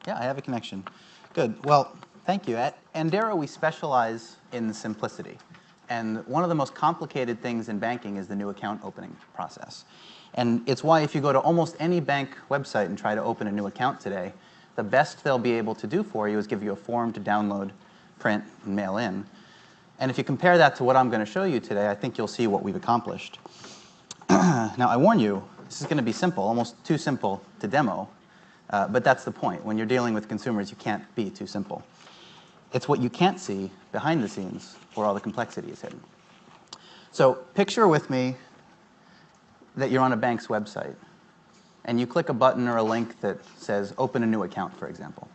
Yeah, I have a connection. Good. Well, thank you. At Andera, we specialize in simplicity. And one of the most complicated things in banking is the new account opening process. And it's why if you go to almost any bank website and try to open a new account today, the best they'll be able to do for you is give you a form to download, print, and mail in. And if you compare that to what I'm going to show you today, I think you'll see what we've accomplished. Now, I warn you, this is going to be simple, almost too simple to demo. But that's the point. When you're dealing with consumers, you can't be too simple. It's what you can't see behind the scenes where all the complexity is hidden. So picture with me that you're on a bank's website, and you click a button or a link that says, open a new account, for example.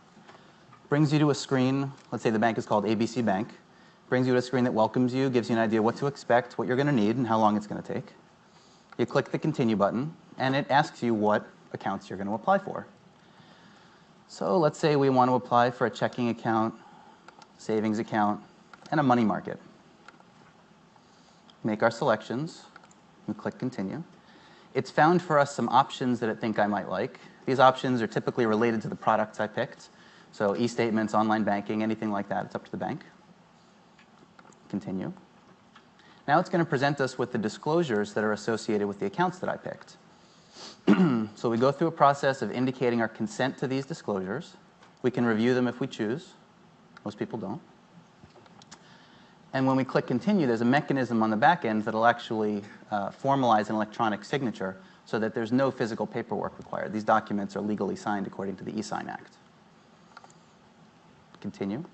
Brings you to a screen, let's say the bank is called ABC Bank, brings you to a screen that welcomes you, gives you an idea what to expect, what you're going to need, and how long it's going to take. You click the Continue button, and it asks you what accounts you're going to apply for. So let's say we want to apply for a checking account, savings account, and a money market. Make our selections, and click Continue. It's found for us some options that it thinks I might like. These options are typically related to the products I picked. So e-statements, online banking, anything like that, it's up to the bank. Continue. Now it's going to present us with the disclosures that are associated with the accounts that I picked. So we go through a process of indicating our consent to these disclosures. We can review them if we choose. Most people don't. And when we click Continue, there's a mechanism on the back end that will actually formalize an electronic signature so that there's no physical paperwork required. These documents are legally signed according to the e-Sign Act. Continue.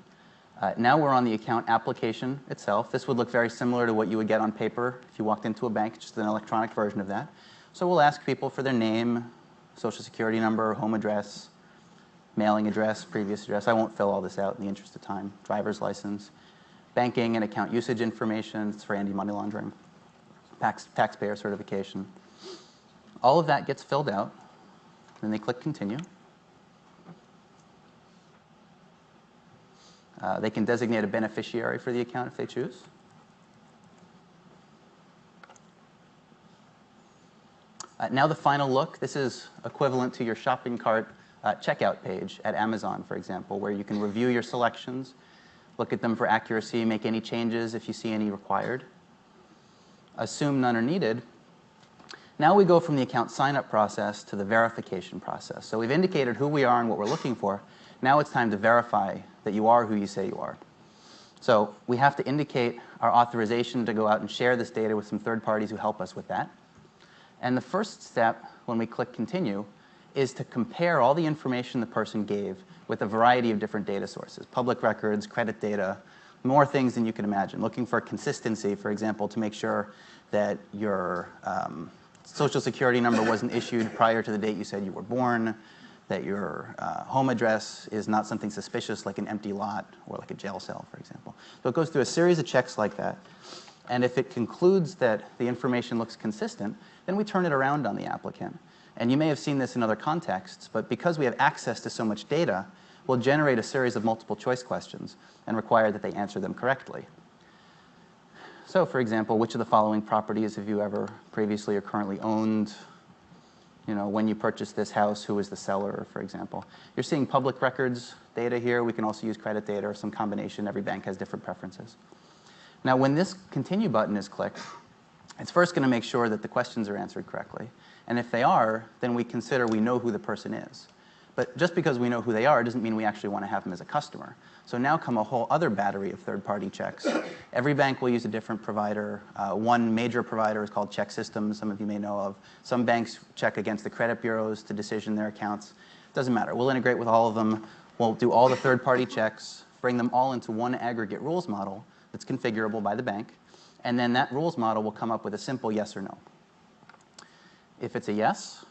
Now we're on the account application itself. This would look very similar to what you would get on paper if you walked into a bank, just an electronic version of that. So we'll ask people for their name, social security number, home address, mailing address, previous address. I won't fill all this out in the interest of time. Driver's license, banking and account usage information. It's for anti-money laundering, taxpayer certification. All of that gets filled out. Then they click Continue. They can designate a beneficiary for the account if they choose. Now the final look. This is equivalent to your shopping cart checkout page at Amazon, for example, where you can review your selections, look at them for accuracy, make any changes if you see any required. Assume none are needed. Now we go from the account sign-up process to the verification process. So we've indicated who we are and what we're looking for. Now it's time to verify that you are who you say you are. So we have to indicate our authorization to go out and share this data with some third parties who help us with that. And the first step, when we click Continue, is to compare all the information the person gave with a variety of different data sources, public records, credit data, more things than you can imagine. Looking for consistency, for example, to make sure that your social security number wasn't issued prior to the date you said you were born, that your home address is not something suspicious like an empty lot or like a jail cell, for example. So it goes through a series of checks like that. And if it concludes that the information looks consistent, then we turn it around on the applicant. And you may have seen this in other contexts, but because we have access to so much data, we'll generate a series of multiple choice questions and require that they answer them correctly. So for example, which of the following properties have you ever previously or currently owned? You know, when you purchased this house, who was the seller, for example. You're seeing public records data here. We can also use credit data or some combination. Every bank has different preferences. Now, when this Continue button is clicked, it's first going to make sure that the questions are answered correctly. And if they are, then we consider we know who the person is. But just because we know who they are doesn't mean we actually want to have them as a customer. So now come a whole other battery of third-party checks. Every bank will use a different provider. One major provider is called Check Systems, some of you may know of. Some banks check against the credit bureaus to decision their accounts. Doesn't matter. We'll integrate with all of them. We'll do all the third-party checks, bring them all into one aggregate rules model that's configurable by the bank. And then that rules model will come up with a simple yes or no. If it's a yes,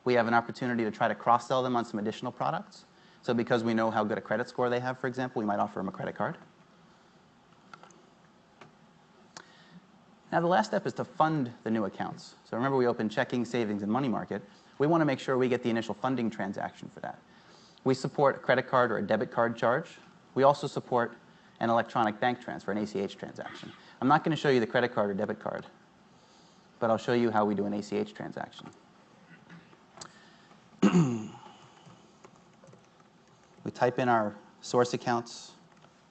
we have an opportunity to try to cross-sell them on some additional products. So because we know how good a credit score they have, for example, we might offer them a credit card. Now the last step is to fund the new accounts. So remember we opened checking, savings, and money market. We want to make sure we get the initial funding transaction for that. We support a credit card or a debit card charge. We also support an electronic bank transfer, an ACH transaction. I'm not going to show you the credit card or debit card, but I'll show you how we do an ACH transaction. type in our source accounts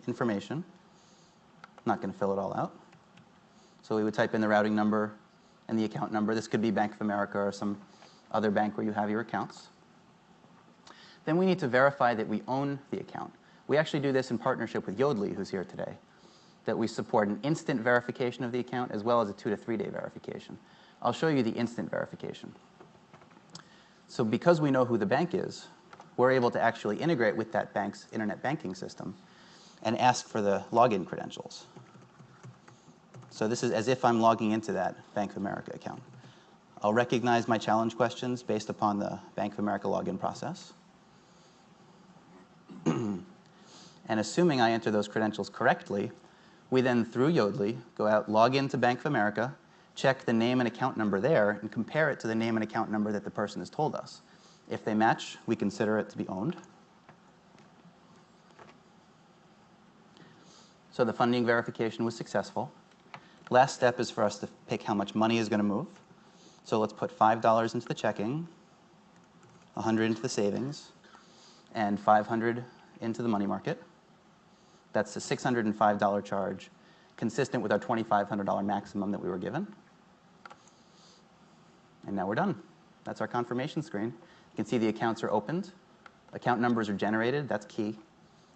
information. I'm not going to fill it all out. So we would type in the routing number and the account number. This could be Bank of America or some other bank where you have your accounts. Then we need to verify that we own the account. We actually do this in partnership with Yodlee, who's here today, that we support an instant verification of the account as well as a 2 to 3 day verification. I'll show you the instant verification. So because we know who the bank is, we're able to actually integrate with that bank's internet banking system and ask for the login credentials. So this is as if I'm logging into that Bank of America account. I'll recognize my challenge questions based upon the Bank of America login process. And assuming I enter those credentials correctly, we then, through Yodlee, go out, log into Bank of America, check the name and account number there, and compare it to the name and account number that the person has told us. If they match, we consider it to be owned. So the funding verification was successful. Last step is for us to pick how much money is going to move. So let's put $5 into the checking, $100 into the savings, and $500 into the money market. That's a $605 charge, consistent with our $2,500 maximum that we were given. And now we're done. That's our confirmation screen. You can see the accounts are opened. Account numbers are generated. That's key.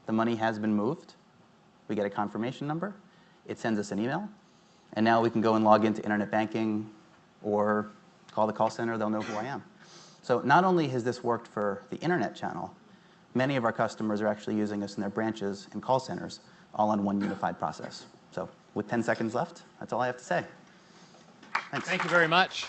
The money has been moved. We get a confirmation number. It sends us an email. And now we can go and log into internet banking or call the call center. They'll know who I am. So not only has this worked for the internet channel, many of our customers are actually using us in their branches and call centers, all on one unified process. So with 10 seconds left, that's all I have to say. Thanks. Thank you very much.